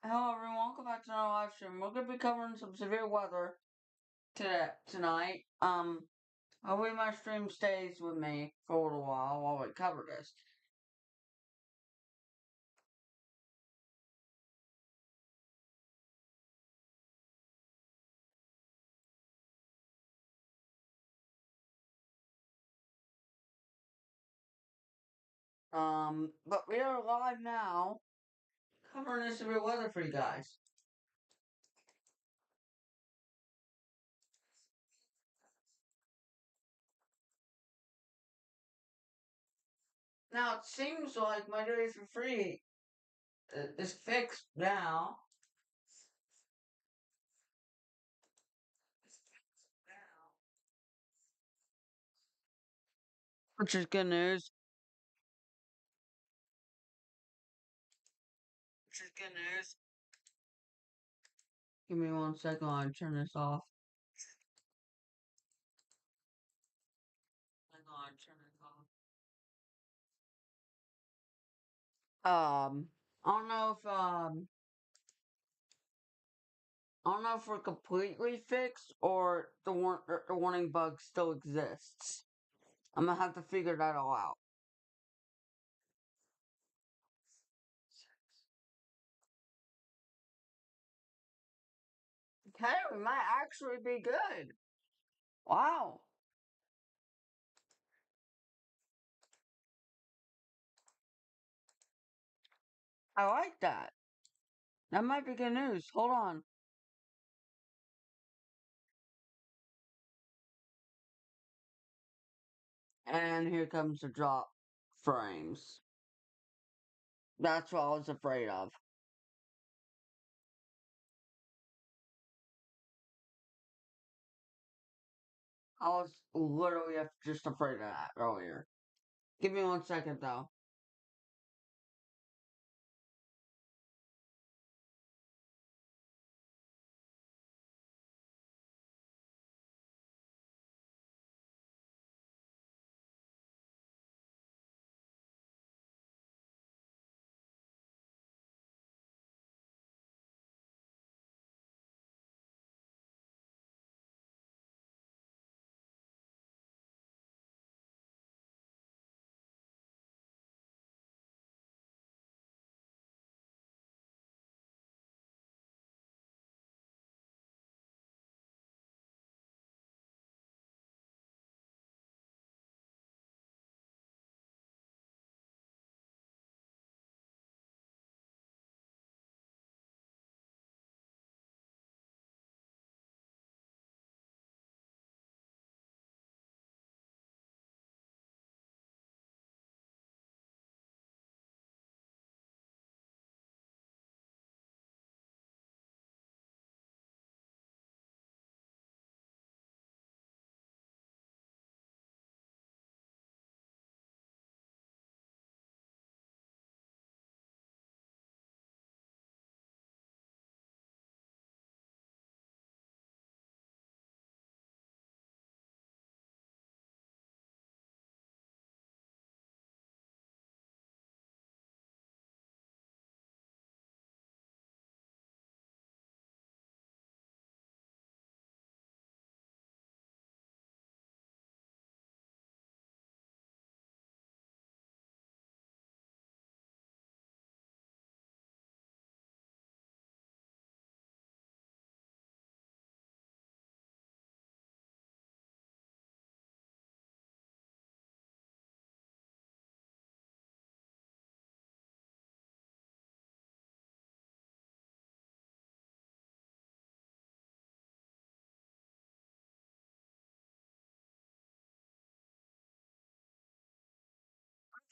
Hello everyone, welcome back to another live stream. We're gonna be covering some severe weather tonight. Hopefully my stream stays with me for a little while we cover this. But we are live now, covering this severe weather for you guys. Now it seems like my days for free is fixed now. Which is good news. Which is good news. Give me 1 second while I turn this off. Hang on, turn this off. I don't know if I don't know if we're completely fixed or the warning bug still exists. I'm gonna have to figure that all out. Okay, we might actually be good. Wow, I like that. That might be good news. Hold on. And here comes the drop frames. That's what I was afraid of. I was literally just afraid of that earlier. Give me 1 second though.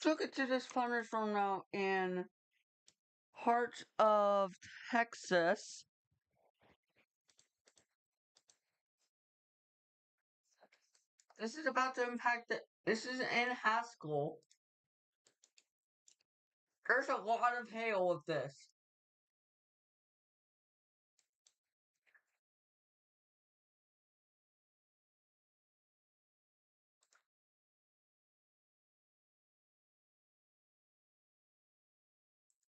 Took it to this thunderstorm now in heart of Texas. This is about to impact the. This is in Haskell. There's a lot of hail with this.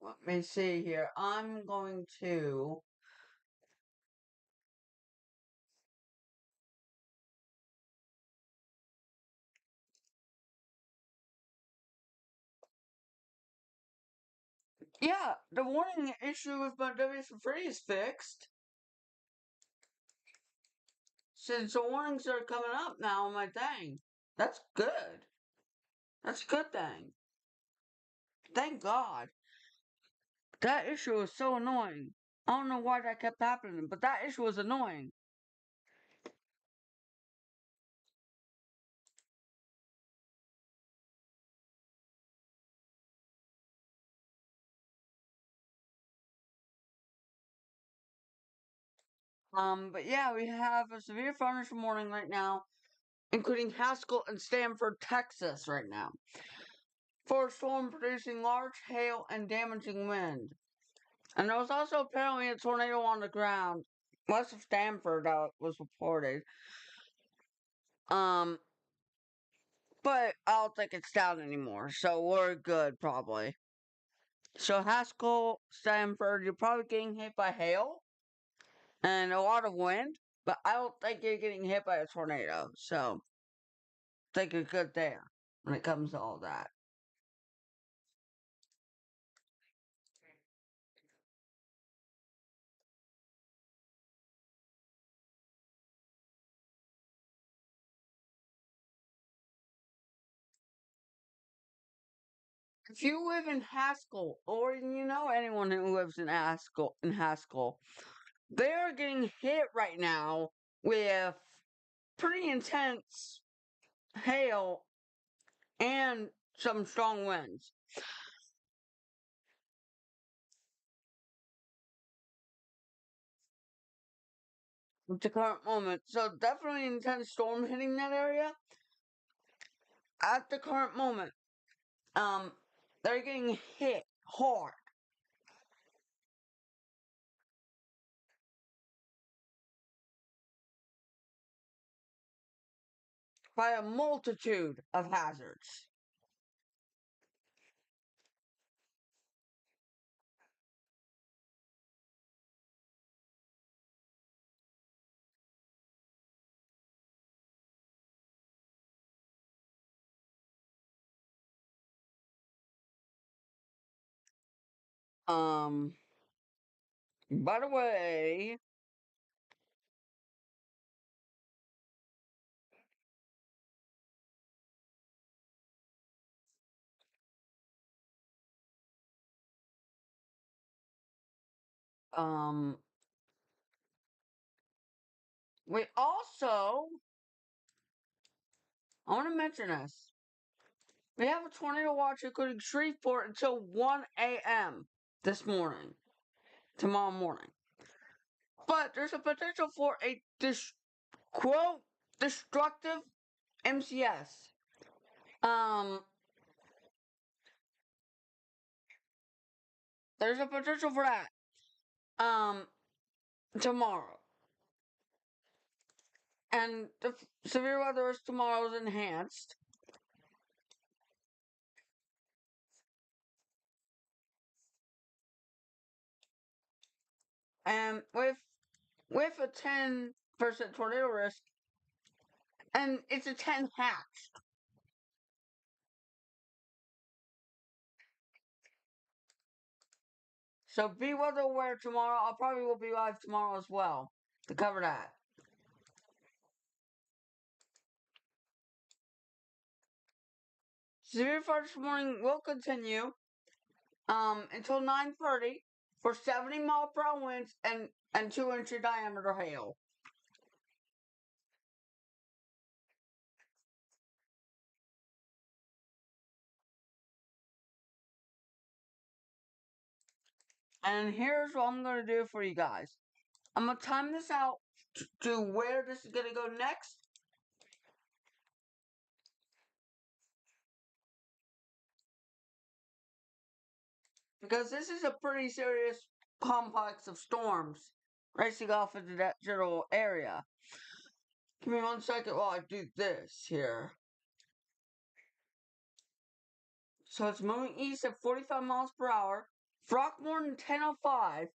let me see here. I'm going to. Yeah, the warning issue with my WS3 is fixed. Since the warnings are coming up now on my thing. That's good. That's a good thing. Thank God. That issue was so annoying. I don't know why that kept happening, but that issue was annoying. But yeah, we have a severe thunderstorm warning right now, including Haskell and Stanford, Texas, right now. For a storm producing large hail and damaging wind. And there was also apparently a tornado on the ground west of Stanford that was reported. Um, but I don't think it's down anymore, so we're good probably. So Haskell, Stanford, you're probably getting hit by hail and a lot of wind, but I don't think you're getting hit by a tornado. So I think you're good there when it comes to all that. If you live in Haskell, or you know anyone who lives in Haskell, they're getting hit right now with pretty intense hail and some strong winds at the current moment. So definitely intense storm hitting that area at the current moment. Um, they're getting hit hard by a multitude of hazards. Um, by the way, um, we also, I want to mention this. We have a tornado watch including Shreveport until 1 a.m. this morning, tomorrow morning. But there's a potential for a quote destructive MCS. Um, there's a potential for that. Tomorrow, and the severe weather is tomorrow's enhanced. And with a 10% tornado risk, and it's a 10 hatch. So be weather aware tomorrow. I probably will be live tomorrow as well to cover that. Severe fire this morning will continue until 9:30 for 70-mile-per-hour winds and 2-inch diameter hail. And here's what I'm gonna do for you guys. I'm gonna time this out to where this is gonna go next. Because this is a pretty serious complex of storms racing off into that general area. Give me 1 second while I do this here. So it's moving east at 45 miles per hour. Throckmorton 10:05.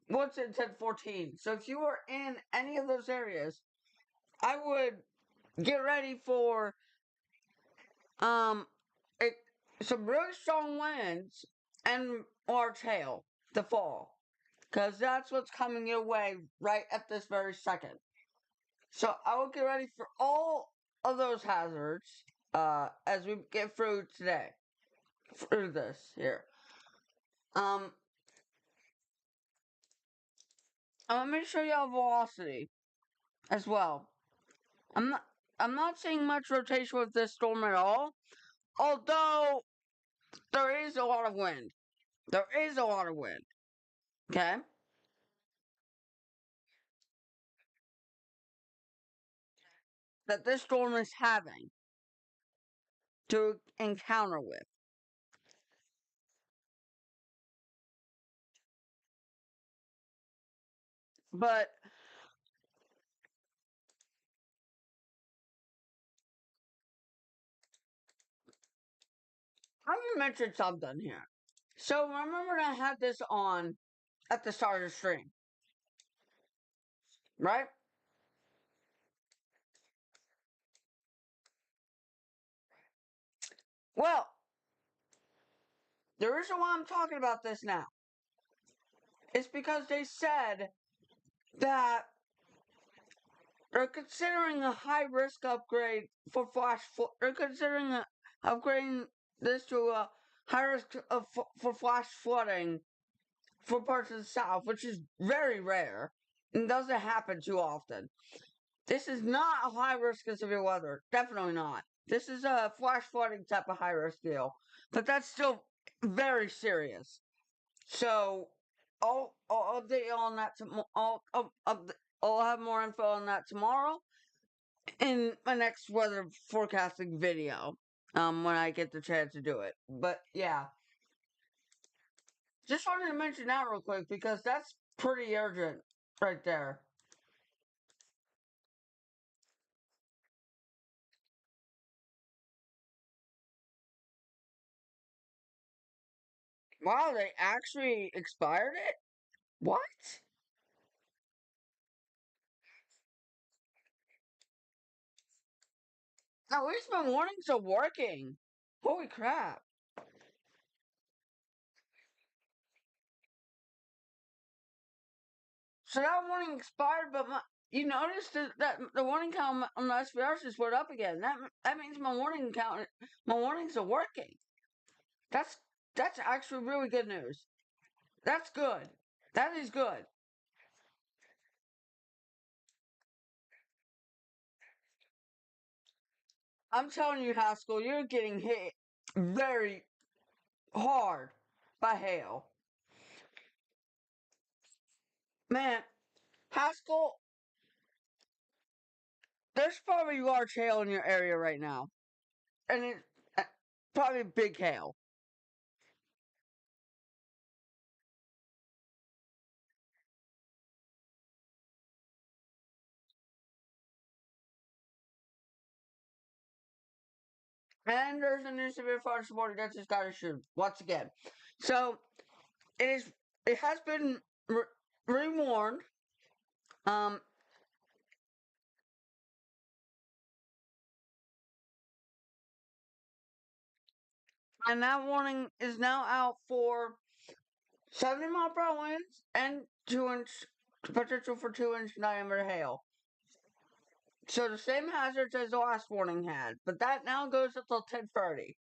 What's in 10:14? So if you were in any of those areas, I would get ready for um it, some really strong winds and large hail to fall, because that's what's coming your way right at this very second. So I will get ready for all of those hazards as we get through today, through this here. Um, let me show y'all velocity as well. I'm not I'm not seeing much rotation with this storm at all. Although there is a lot of wind. There is a lot of wind. Okay? That this storm is having to encounter with. But I want to mention something here. So remember I had this on at the start of the stream, right? Well, the reason why I'm talking about this now is because they said that they're considering a high risk upgrade for they're considering upgrading this to a high risk for flash flooding for parts of the South, which is very rare and doesn't happen too often. This is not a high risk of severe weather. Definitely not. This is a flash flooding type of high risk deal, but that's still very serious. So I'll update you on that. I'll have more info on that tomorrow in my next weather forecasting video. When I get the chance to do it. But yeah, just wanted to mention that real quick because that's pretty urgent right there. Wow, they actually expired it? What? At least my warnings are working. Holy crap. So that warning expired, but you noticed that the warning count on the SPRs just went up again. That means my warnings are working. That's that's actually really good news. That's good. That is good. I'm telling you, Haskell, you're getting hit very hard by hail. Man, Haskell, there's probably large hail in your area right now. And it's probably big hail. And there's a new severe fire support against this guy issue once again. So it is. It has been rewarned. Um, and that warning is now out for 70-mile-per-hour winds and 2-inch potential for 2-inch diameter hail. So the same hazards as the last warning had, but that now goes until 10:30,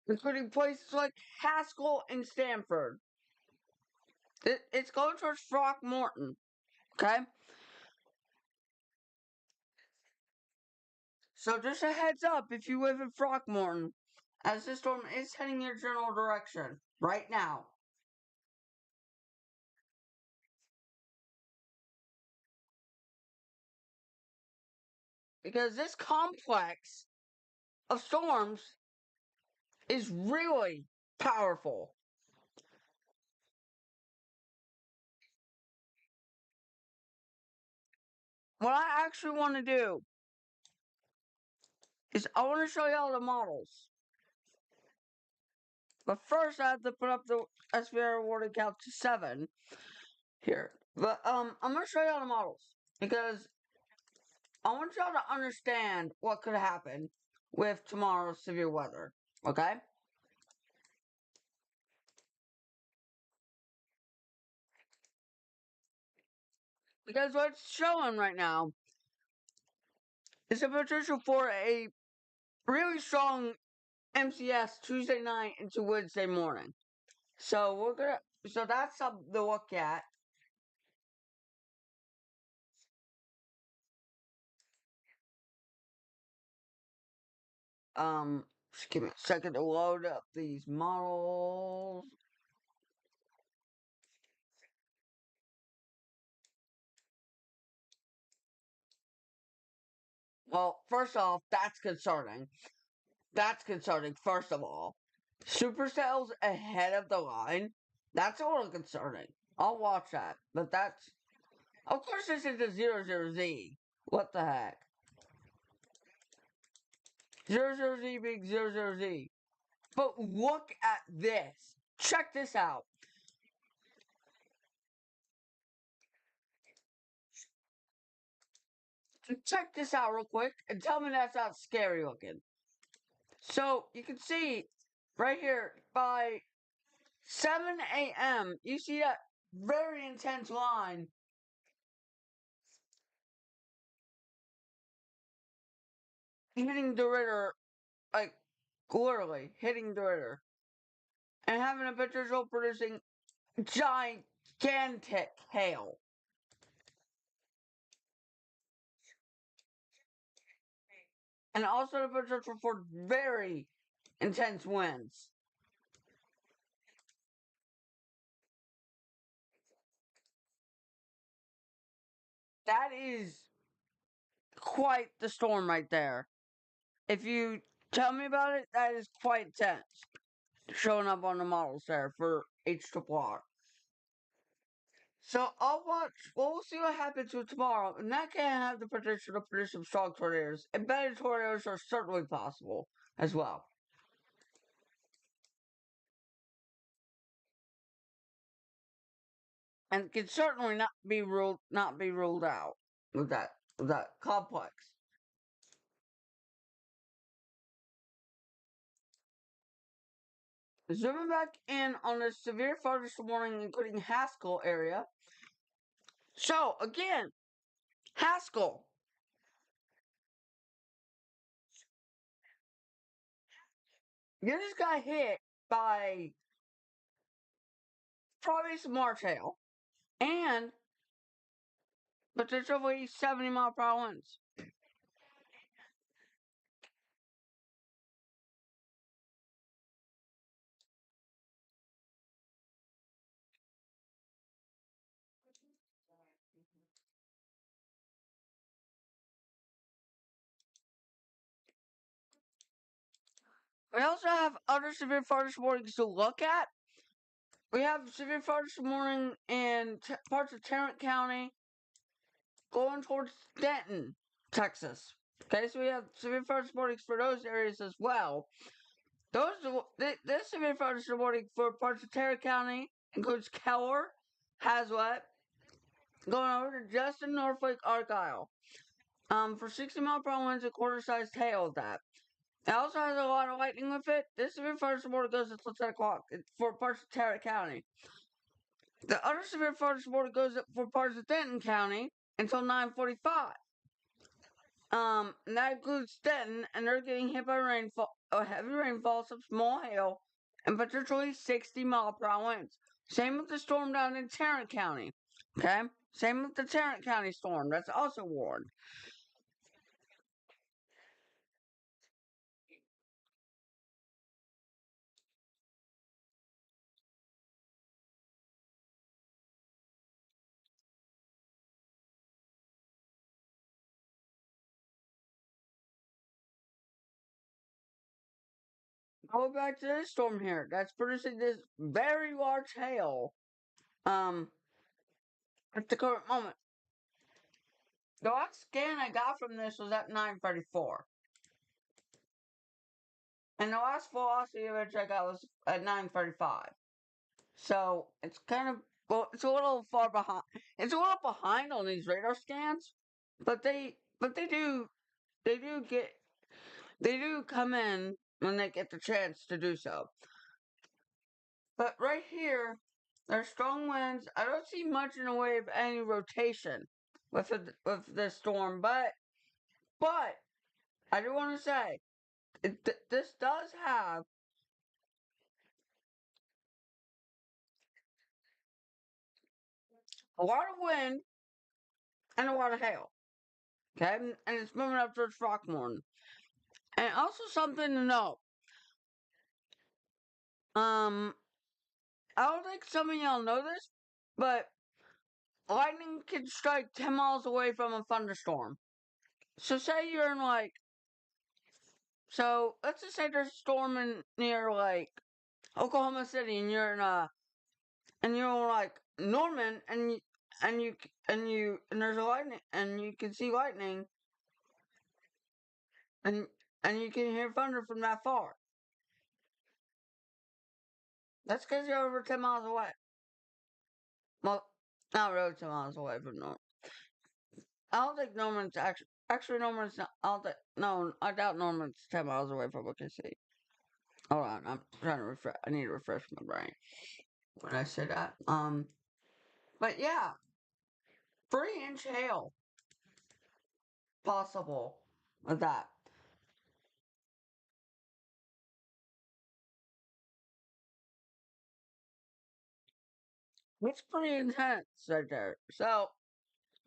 including places like Haskell and Stanford. It's going towards Throckmorton. Okay, so just a heads up if you live in Throckmorton, as this storm is heading your general direction right now. Because this complex of storms is really powerful. What I actually want to do is I want to show you all the models. But first, I have to put up the SVR warning count to 7 here. But I'm gonna show you all the models because I want y'all to understand what could happen with tomorrow's severe weather. Okay? Because what's showing right now is a potential for a really strong MCS Tuesday night into Wednesday morning. So that's something to look at. Just give me a second to load up these models. Well, first off, that's concerning. That's concerning, first of all. Supercells ahead of the line? That's a little concerning. I'll watch that. But that's. Of course, this is a 00Z. What the heck? 00Z being 00Z. But look at this. Check this out. Check this out real quick and tell me that's not scary looking. So you can see right here by 7 a.m. you see that very intense line hitting the Ritter, like literally hitting the Ritter, and having a potential producing gigantic hail. And also the potential for very intense winds. That is quite the storm right there. If you tell me about it, that is quite tense. Showing up on the models there for HRRR. So I'll watch. Well, we'll see what happens with tomorrow, and that can have the potential to produce some strong tornadoes. Embedded tornadoes are certainly possible as well, and can certainly not be ruled out with that complex. Zooming back in on the severe thunderstorm warning, including Haskell area. So again, Haskell. You just got hit by probably some March hail and potentially 70-mile-per-hour winds. We also have other severe thunderstorm warnings to look at. We have severe thunderstorm warning in parts of Tarrant County going towards Denton, Texas. Okay, so we have severe thunderstorm warnings for those areas as well. This severe thunderstorm warning for parts of Tarrant County includes Keller, Hazlet, going over to Justin, Norfolk, Argyle. For 60-mile-per-hour winds and quarter-sized hail of that. It also has a lot of lightning with it. This severe thunderstorm warning goes until 10 o'clock for parts of Tarrant County. The other severe thunderstorm warning goes up for parts of Denton County until 9:45. And that includes Denton, and they're getting hit by rainfall, heavy rainfall, some small hail, and potentially 60-mile-per-hour winds. Same with the storm down in Tarrant County. Okay? Same with the Tarrant County storm. That's also warned. Go back to this storm here. That's producing this very large hail. Um, at the current moment. The last scan I got from this was at 9:34. And the last velocity image I got was at 935. So it's kind of, well, it's a little far behind. It's a little behind on these radar scans, but they do come in when they get the chance to do so. But right here, there's strong winds. I don't see much in the way of any rotation with this storm, but I do want to say this does have a lot of wind and a lot of hail. Okay, and it's moving up towards Rockmorton. And also something to note. Um, I don't think some of y'all know this, but lightning can strike 10 miles away from a thunderstorm. So say you're in like, so let's just say there's a storm in near like Oklahoma City, and and you're like Norman, and there's a lightning, and you can see lightning, and and you can hear thunder from that far. That's because you're over 10 miles away. Well, not really 10 miles away from Norman. I don't think Norman's actually Norman's not. I don't think no. I doubt Norman's 10 miles away from OKC. Hold on, I'm trying to refresh. I need to refresh my brain when I say that. But yeah, 3-inch hail possible with that. It's pretty intense right there. So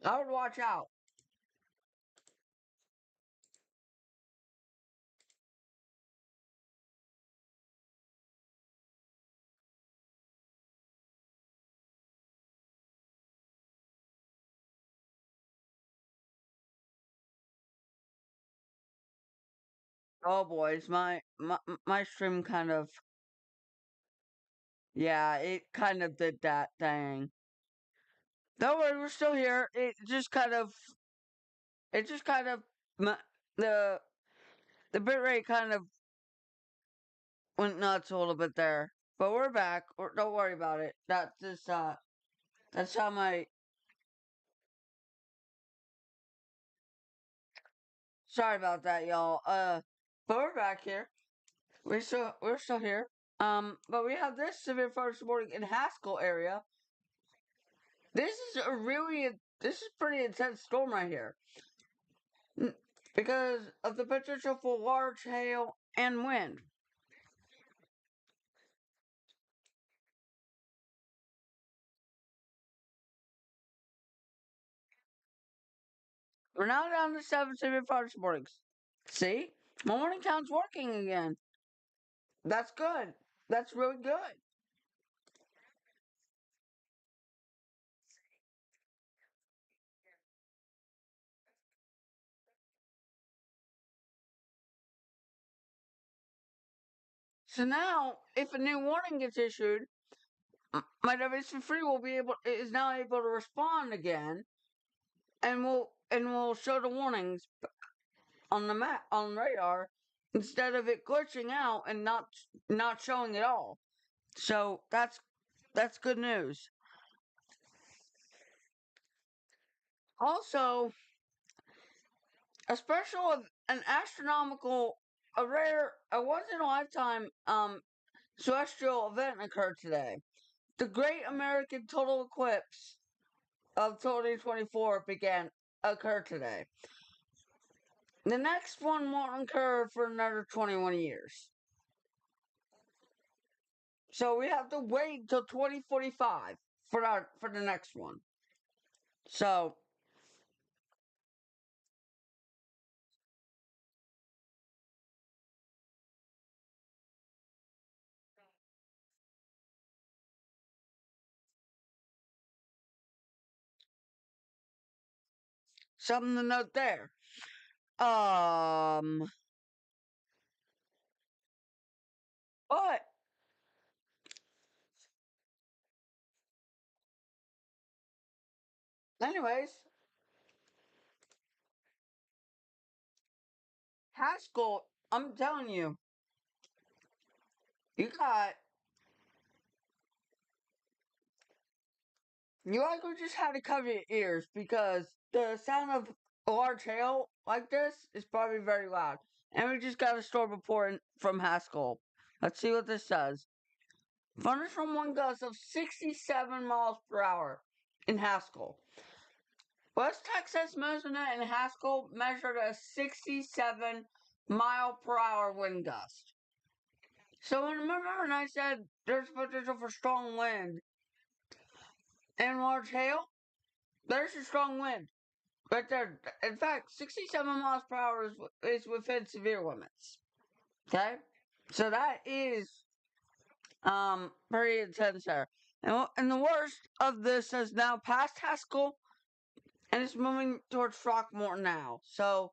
I would watch out. Oh boys, my stream kind of, yeah, it kind of did that thing. Don't worry, we're still here. It just kind of the the bitrate kind of went nuts a little bit there. But we're back. Don't worry about it. That's how my, sorry about that, y'all. But we're back here. We're still here. But we have this severe forest warning in Haskell area. This is this is pretty intense storm right here. Because of the potential for large hail and wind. We're now down to 7 severe forest warnings. See? My warning count's working again. That's good. That's really good. So now, if a new warning gets issued, my WC3 will be able is now able to respond again, and will show the warnings on the map on radar instead of it glitching out and not showing at all. So that's good news. Also, a special, an astronomical, a once in a lifetime celestial event occurred today. The Great American Total Eclipse of 2024 occurred today. The next one won't occur for another 21 years. So we have to wait until 2045 for the next one. So something to note there. Um, but anyways, Haskell, I'm telling you, you got you likely just had to cover your ears because the sound of a large hail like this is probably very loud. And we just got a storm report from Haskell. Let's see what this says. Thunderstorm wind gusts of 67 miles per hour in Haskell. West Texas Mesonet and Haskell measured a 67-mile-per-hour wind gust. So remember when I said there's potential for strong wind and large hail? There's a strong wind right there. In fact, 67 miles per hour is within severe limits. Okay? So that is pretty intense there. And the worst of this has now passed Haskell and it's moving towards Throckmorton now. So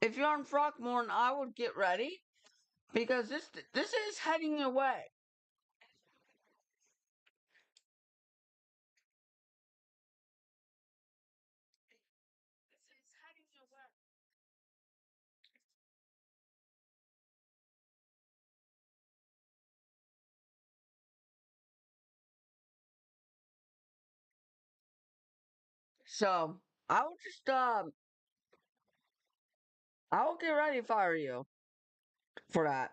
if you're on Throckmorton, I would get ready because this is heading away. So I will get ready if I were you for that.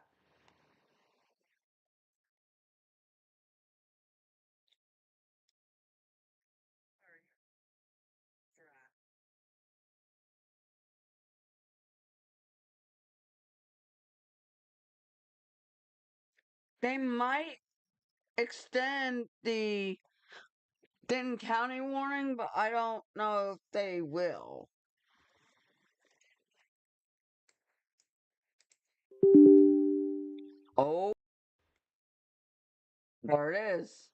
They might extend the Denton County warning, but I don't know if they will. Oh, there it is.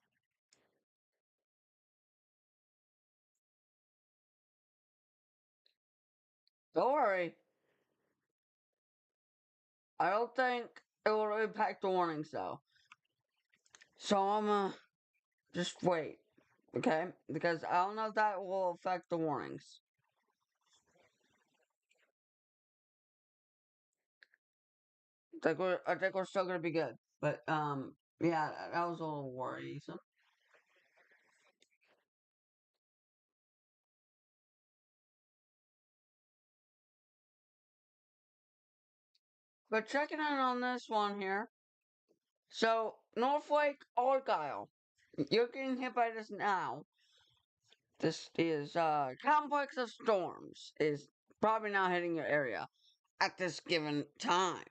Don't worry. I don't think it will impact the warnings though. So I'm gonna just wait, okay? Because I don't know if that will affect the warnings. I think we're still gonna be good. But yeah, that was a little worrisome. But checking in on this one here. So Northlake Argyle, you're getting hit by this now. This is complex of storms is probably not hitting your area at this given time.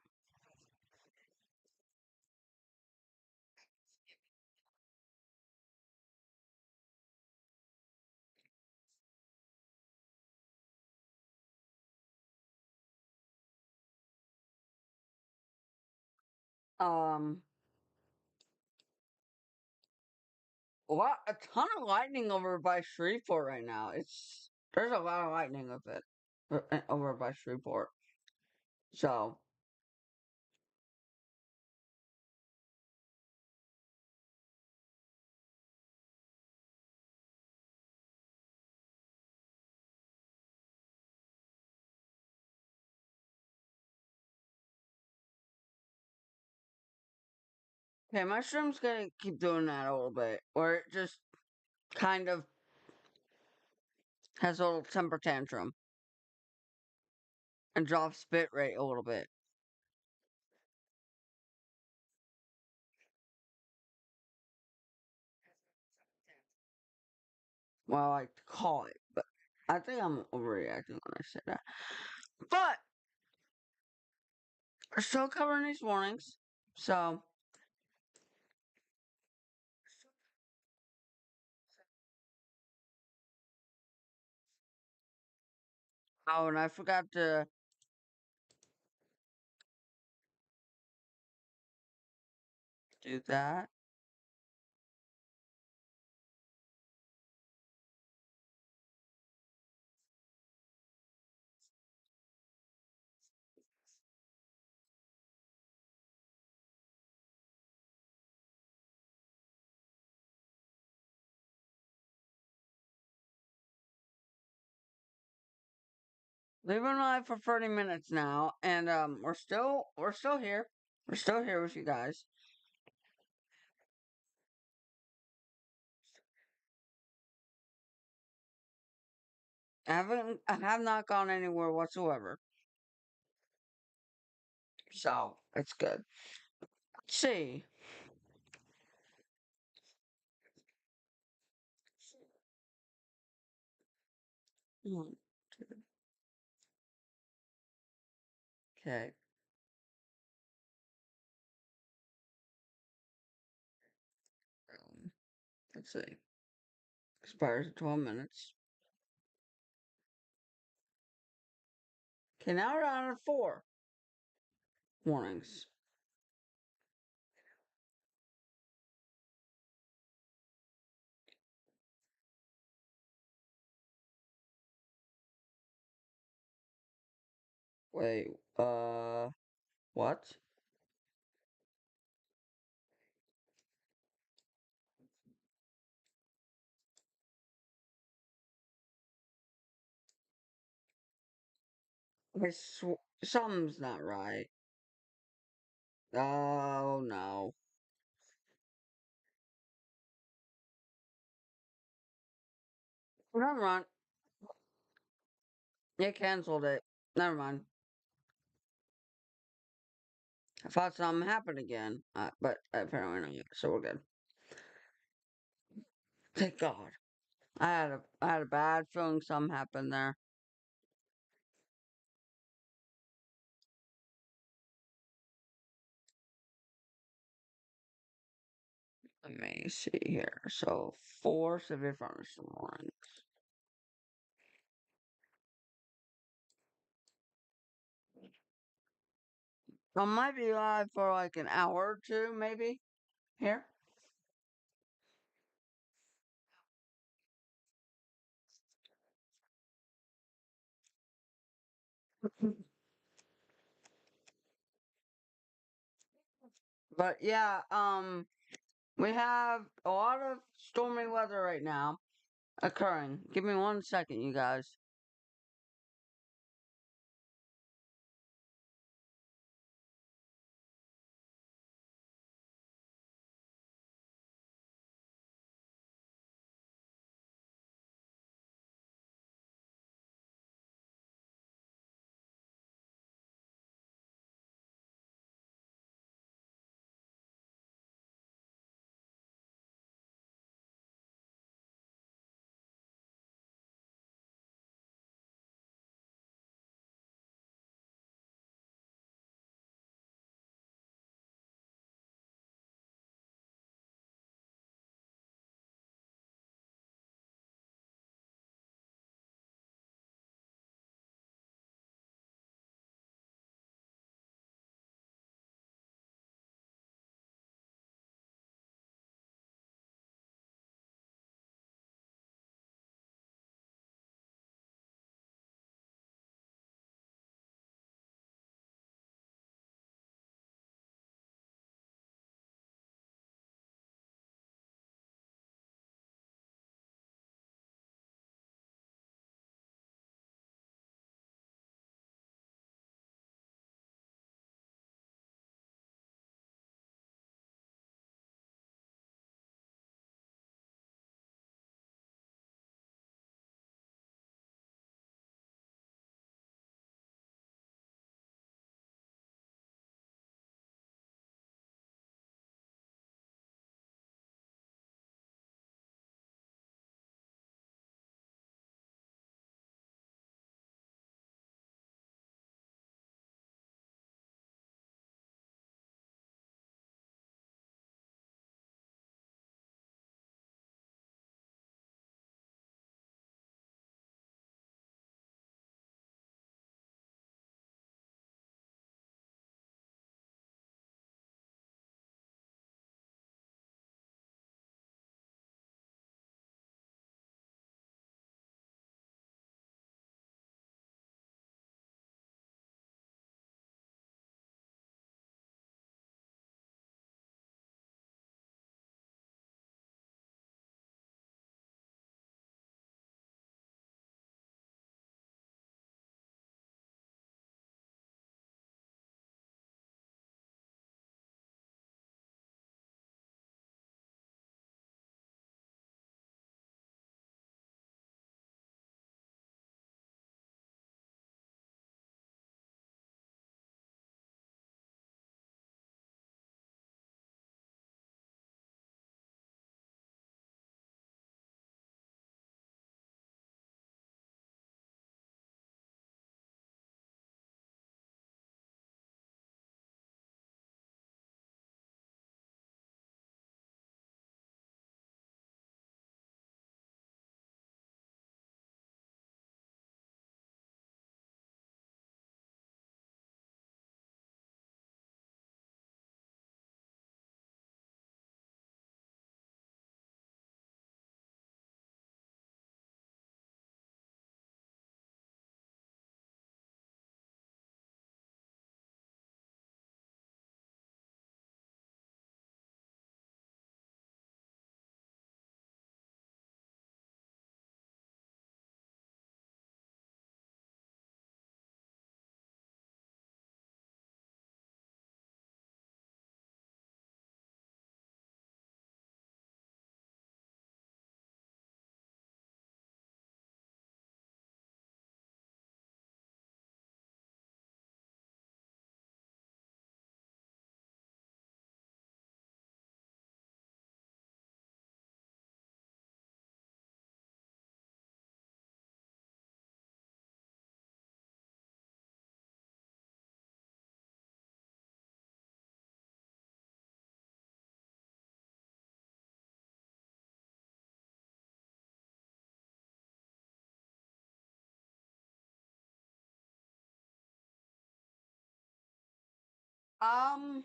Um, a ton of lightning over by Shreveport right now. There's a lot of lightning of it over by Shreveport. So okay, my stream's gonna keep doing that a little bit, where it just kind of has a little temper tantrum and drops bit rate a little bit. Well, I like to call it, but I think I'm overreacting when I say that. But we're still covering these warnings, so oh, and I forgot to do that. We've been live for 30 minutes now, and we're still here. We're still here with you guys. I have not gone anywhere whatsoever. So it's good. Let's see. One, two, okay. Let's see. Expires in 12 minutes. Okay, now we're down to 4 warnings. Wait, what? Something's not right. Oh no. Never mind. They canceled it. Never mind. I thought something happened again, but apparently not. So we're good. Thank God. I had a bad feeling something happened there. Let me see here. So 4 severe furnace warnings. I might be live for like an hour or two, maybe. Here. But yeah, we have a lot of stormy weather right now occurring. Give me 1 second, you guys. Um,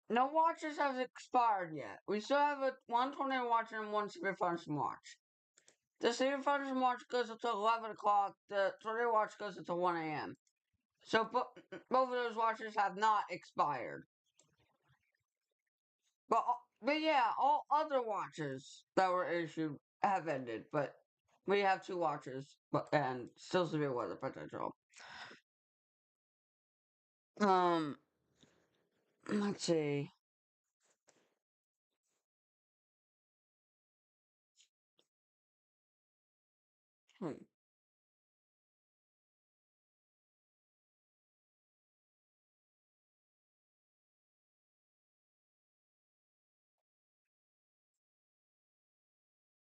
no watches have expired yet. We still have a one tornado watch and one Super Function watch. The Super Function watch goes until 11 o'clock. The tornado watch goes until 1 a.m. So both of those watches have not expired. But yeah, all other watches that were issued have ended. But we have two watches, and still severe weather potential. Um, let's see. Hmm.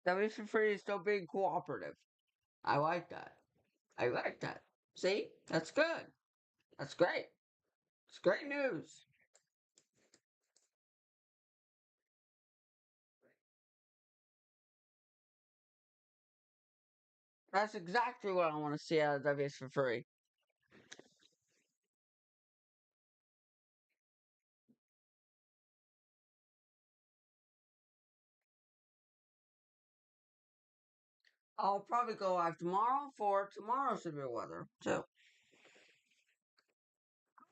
WC Free is still being cooperative. I like that. I like that. See, that's good. That's great. It's great news. That's exactly what I want to see out of WS for free. I'll probably go live tomorrow for tomorrow's severe weather. So,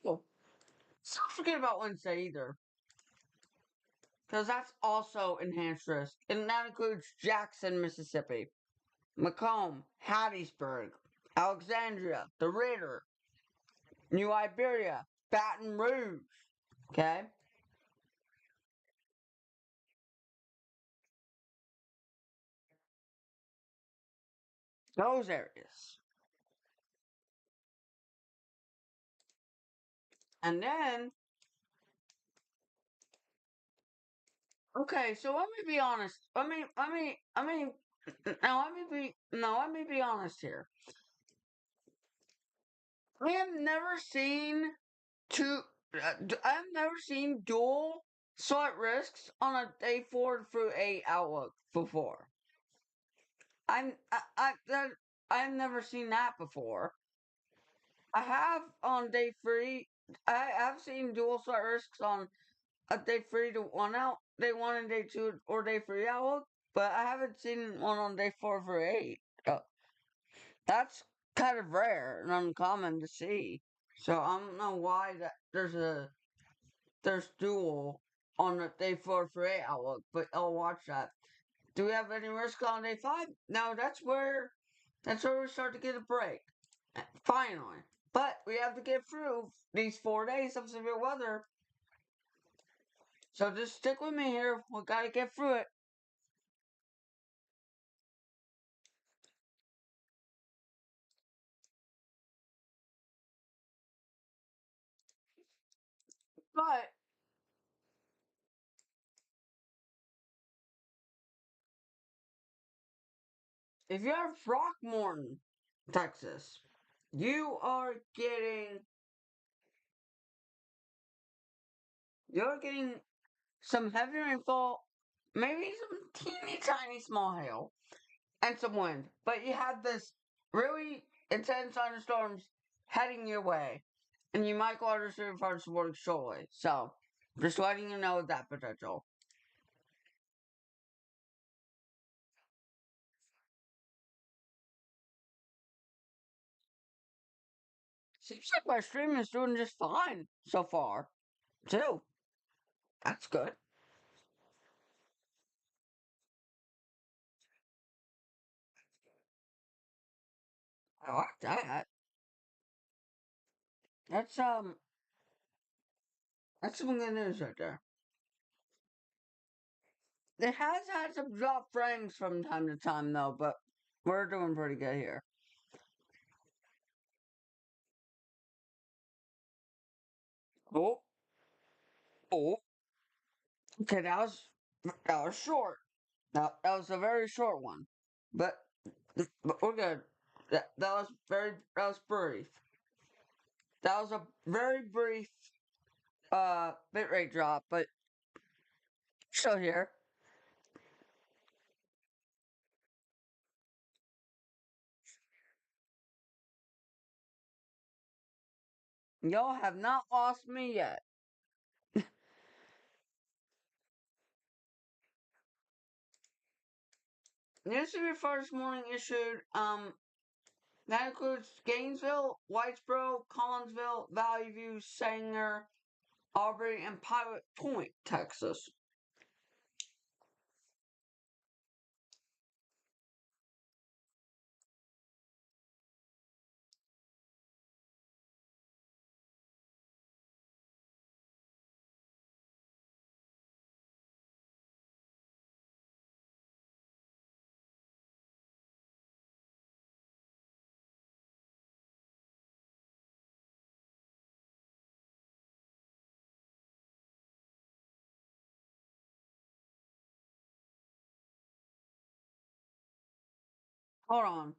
cool. So don't forget about Wednesday either, because that's also enhanced risk, and that includes Jackson, Mississippi, Macomb, Hattiesburg, Alexandria, the Ritter, New Iberia, Baton Rouge. Okay, those areas, and then okay. So let me be honest. Now let me be honest here. I have never seen two. I've never seen dual slight risks on a day 4 through 8 outlook before. That I've never seen that before. I have on day three. I have seen dual slight risks on a day 3 to 1 out, day 1 and day 2 or day 3 outlook, but I haven't seen one on day 4 through 8. That's kind of rare and uncommon to see. So I don't know why that there's dual on the day 4 through 8 outlook, but I'll watch that. Do we have any risk on day 5? No, that's where we start to get a break. Finally. But we have to get through these 4 days of severe weather. So just stick with me here. We gotta get through it. But if you're in Throckmorton, Texas, you are getting some heavy rainfall, maybe some teeny tiny small hail, and some wind. But you have this really intense thunderstorms heading your way, and you might go under certain parts of the world shortly. So, just letting you know that potential. Seems like my stream is doing just fine so far, too. That's good. I like that. That's that's some good news right there. It has had some drop frames from time to time though, but we're doing pretty good here. Oh, oh. Okay, that was short. That was a very short one, but but we're good. That was brief. That was a very brief bitrate drop, but still here. Y'all have not lost me yet. Newspaper first morning issued, that includes Gainesville, Whitesboro, Collinsville, Valley View, Sanger, Aubrey, and Pilot Point, Texas. Hold on.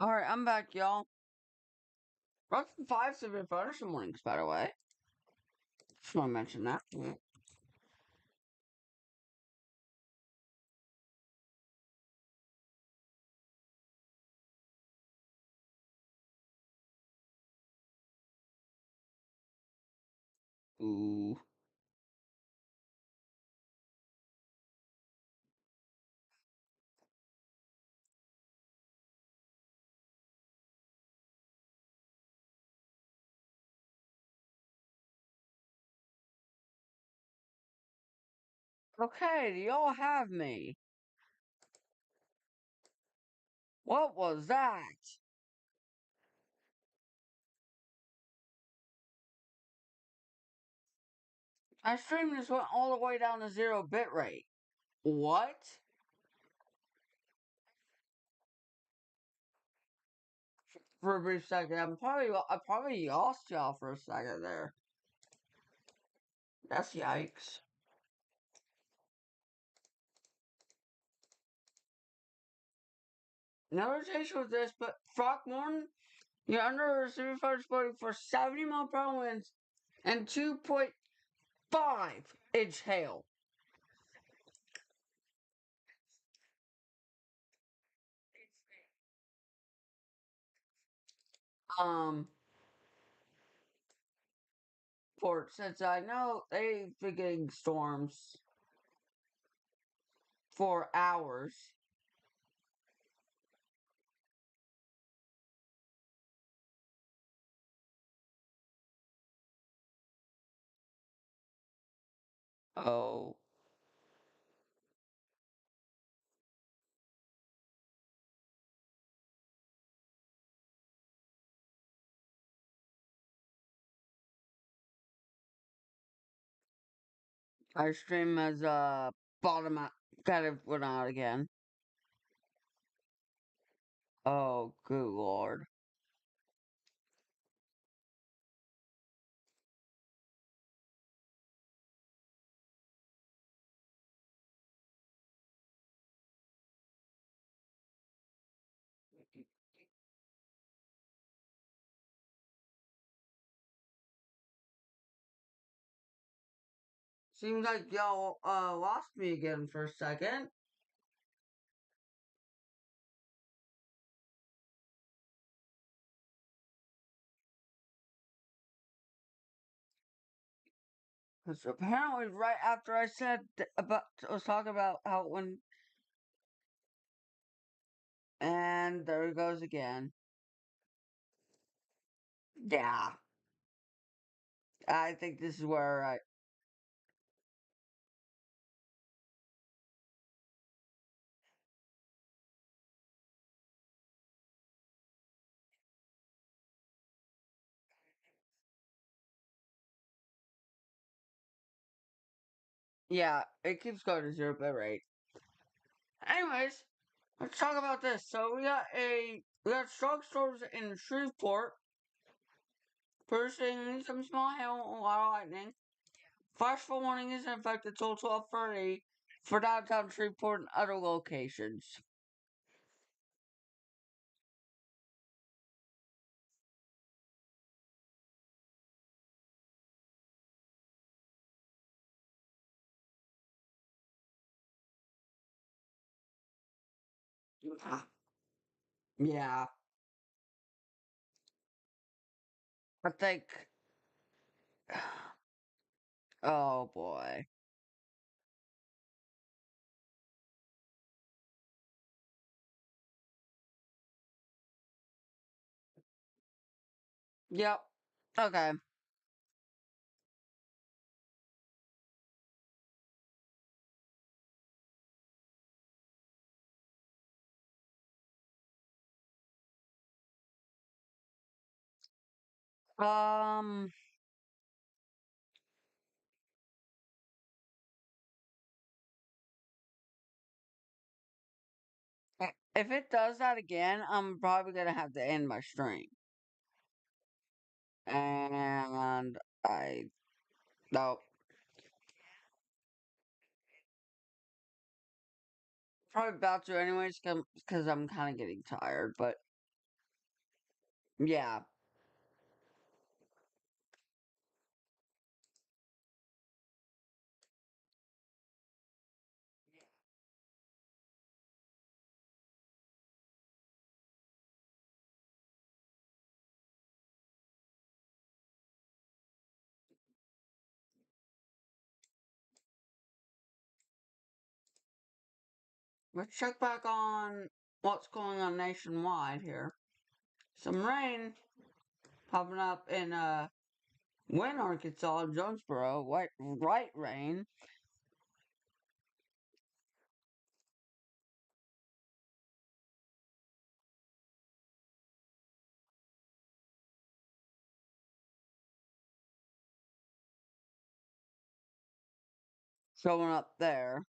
Alright, I'm back, y'all. Welcome 5 Super Bonus mornings, by the way. Just want to mention that. Ooh. Okay, do y'all have me? What was that? My stream just went all the way down to 0 bitrate. What? For a brief second, I probably lost y'all for a second there. That's yikes. No rotation with this, but Throckmorton, you're under Super Sporting for 70 mile per hour winds and 2.5-inch hail. Um, for since I know they've been getting storms for hours. Oh, our stream has bottom out, kind of went out again. Oh, good lord. Seems like y'all lost me again for a second. Because apparently, right after I said about, I was talking about how when, and there it goes again. Yeah, I think this is where I, yeah, it keeps going to 0 bit rate. Anyways, let's talk about this. So we got strong storms in Shreveport, producing some small hail and a lot of lightning. Flash flood warning is in effect until 12:30 for downtown Shreveport and other locations. Yeah, I think. Oh boy. Yep. Okay. Um, if it does that again, I'm probably gonna have to end my stream. And I no, probably about to anyways, because I'm kind of getting tired. But Yeah. Let's check back on what's going on nationwide here. Some rain popping up in Wynn, Arkansas, Jonesboro. Right rain. Showing up there.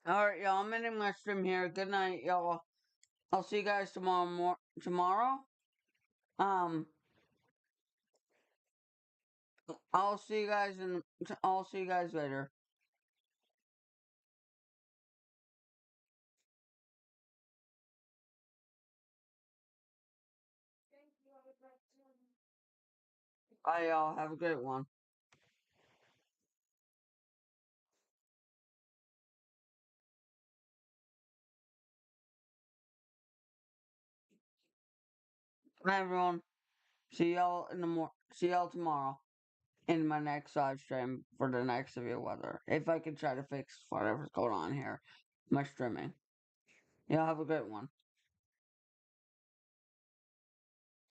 Alright, y'all. I'm ending my stream here. Good night, y'all. I'll see you guys tomorrow. Um, I'll see you guys I'll see you guys later. Bye, y'all. Have a great one. Bye, everyone. See y'all tomorrow in my next live stream for the next severe weather. If I can try to fix whatever's going on here, my streaming. Y'all have a great one.